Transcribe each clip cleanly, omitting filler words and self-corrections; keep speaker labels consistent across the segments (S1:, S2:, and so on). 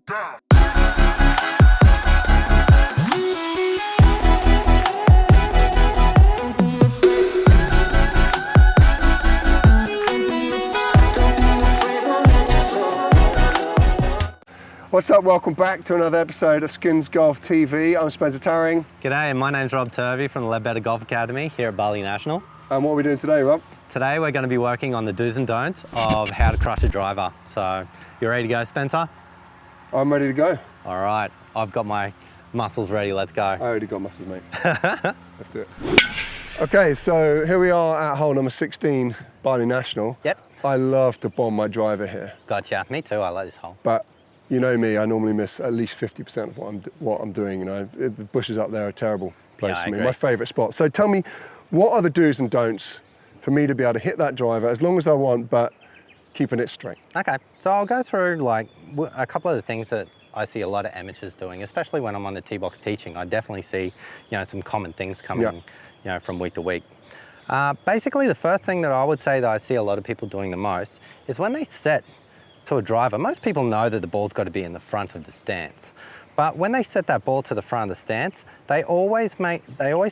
S1: down. What's up? Welcome back to another episode of Skins Golf TV. I'm Spencer Tarring.
S2: G'day, my name's Rob Turvey from the Leadbetter Golf Academy here at Bali National.
S1: And what are we doing today, Rob?
S2: Today we're going to be working on the do's and don'ts of how to crush a driver. So, you ready to go, Spencer?
S1: I'm ready to go.
S2: All right, I've got my muscles ready, let's go.
S1: I already got muscles, mate. Let's do it. Okay, so here we are at hole number 16, Bali National.
S2: Yep.
S1: I love to bomb my driver here.
S2: Gotcha, me too, I like this hole.
S1: But you know me, I normally miss at least 50% of what I'm doing. You know, the bushes up there are a terrible place
S2: Yeah, I
S1: for me.
S2: agree.
S1: My favourite spot. So tell me, what are the do's and don'ts for me to be able to hit that driver as long as I want, but keeping it straight?
S2: Okay, so I'll go through like a couple of the things that I see a lot of amateurs doing, especially when I'm on the tee box teaching. I definitely see, some common things coming, from week to week. Basically, the first thing that I would say that I see a lot of people doing the most is when they set to a driver. Most people know that the ball's got to be in the front of the stance, but when they set that ball to the front of the stance, they always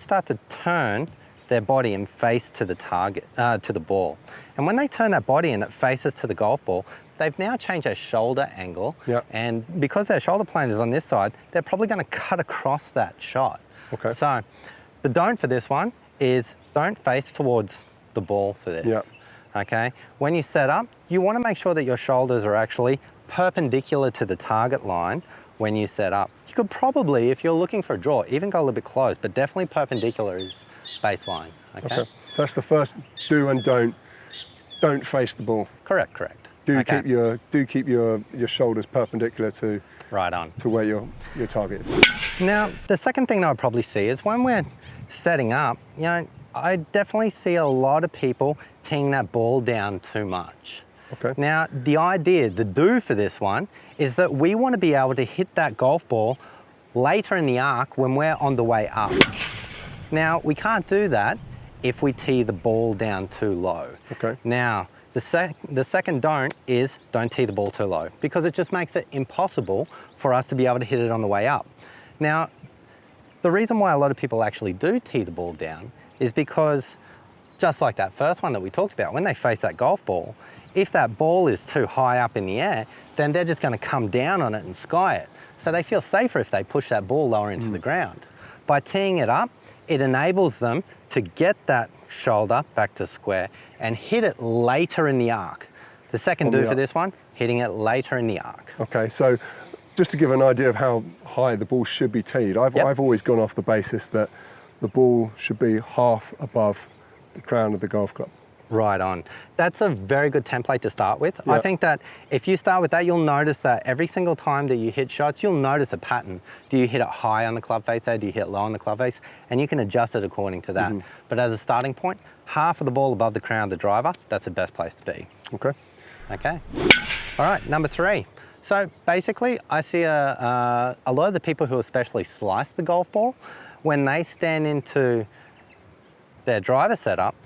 S2: start to turn their body and face to the target, to the ball. And when they turn that body and it faces to the golf ball, they've now changed their shoulder angle.
S1: Yep.
S2: And because their shoulder plane is on this side, they're probably going to cut across that shot.
S1: Okay.
S2: So the don't for this one is don't face towards the ball for this.
S1: Yep.
S2: Okay, when you set up, you want to make sure that your shoulders are actually perpendicular to the target line when you set up. You could probably, if you're looking for a draw, even go a little bit close, but definitely perpendicular is baseline. Okay.
S1: So that's the first do and don't. Don't face the ball.
S2: Correct.
S1: Do
S2: Okay.
S1: keep your shoulders perpendicular to
S2: Right on.
S1: where your target is.
S2: Now, the second thing I would probably see is when we're setting up, I definitely see a lot of people teeing that ball down too much.
S1: Okay.
S2: Now, the do for this one is that we want to be able to hit that golf ball later in the arc when we're on the way up. Now, we can't do that if we tee the ball down too low.
S1: Okay.
S2: Now, the second don't is don't tee the ball too low, because it just makes it impossible for us to be able to hit it on the way up. Now, the reason why a lot of people actually do tee the ball down is because, just like that first one that we talked about, when they face that golf ball, if that ball is too high up in the air, then they're just going to come down on it and sky it. So they feel safer if they push that ball lower into the ground. By teeing it up, it enables them to get that shoulder back to square and hit it later in the arc. The second do for this one, hitting it later in the arc.
S1: Okay, so just to give an idea of how high the ball should be teed, I've always gone off the basis that the ball should be half above the crown of the golf club.
S2: Right on. That's a very good template to start with. I think that if you start with that, you'll notice that every single time that you hit shots, you'll notice a pattern. Do you hit it high on the club face there? Do you hit it low on the club face? And you can adjust it according to that. But as a starting point, half of the ball above the crown of the driver, that's the best place to be.
S1: Okay.
S2: Okay. All right, number 3. So basically, I see a lot of the people who especially slice the golf ball, when they stand into their driver setup,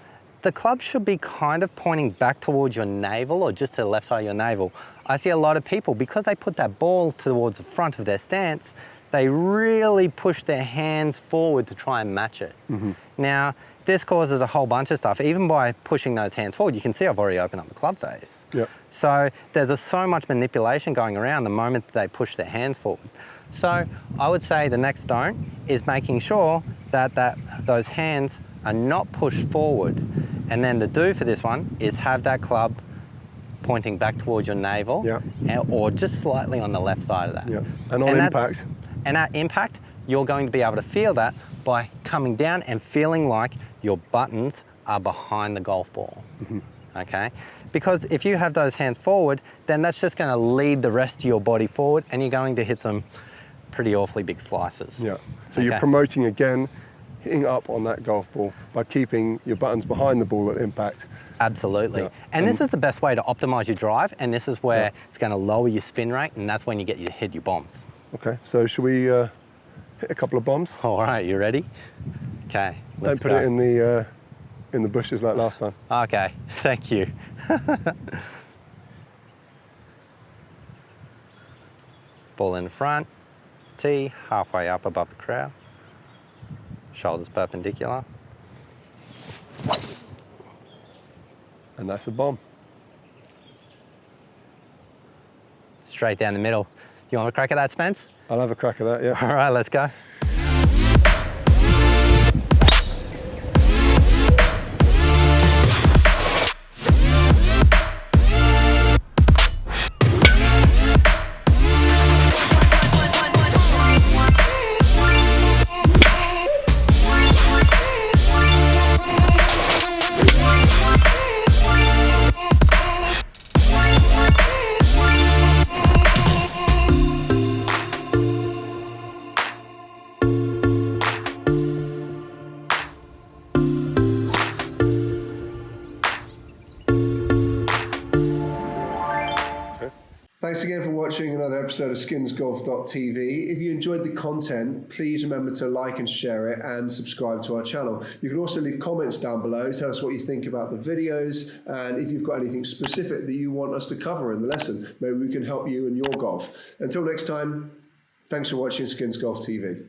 S2: the club should be kind of pointing back towards your navel or just to the left side of your navel. I see a lot of people, because they put that ball towards the front of their stance, they really push their hands forward to try and match it. Now, this causes a whole bunch of stuff. Even by pushing those hands forward, you can see I've already opened up the club face.
S1: Yep.
S2: So there's so much manipulation going around the moment that they push their hands forward. So I would say the next don't is making sure that those hands are not pushed forward. And then the do for this one is have that club pointing back towards your navel, or just slightly on the left side of that.
S1: Yeah. And on impact.
S2: And at impact, you're going to be able to feel that by coming down and feeling like your buttons are behind the golf ball. Okay? Because if you have those hands forward, then that's just going to lead the rest of your body forward, and you're going to hit some pretty awfully big slices.
S1: Yeah. So you're promoting again, hitting up on that golf ball by keeping your buttons behind the ball at impact.
S2: Absolutely. And this is the best way to optimize your drive, and this is where it's going to lower your spin rate, and that's when you get you to hit your bombs.
S1: Okay, so should we hit a couple of bombs?
S2: All right, you ready? Okay, let's
S1: Don't put
S2: go.
S1: it in the bushes like last time.
S2: Okay, thank you. Ball in front, tee halfway up above the crowd, shoulders perpendicular.
S1: And that's a bomb.
S2: Straight down the middle. You want a crack at that, Spence?
S1: I'll have a crack at that, yeah.
S2: All right, let's go.
S1: Thanks again for watching another episode of skinsgolf.tv. If you enjoyed the content, please remember to like and share it and subscribe to our channel. You can also leave comments down below, tell us what you think about the videos, and if you've got anything specific that you want us to cover in the lesson, maybe we can help you in your golf. Until next time, thanks for watching Skins Golf TV.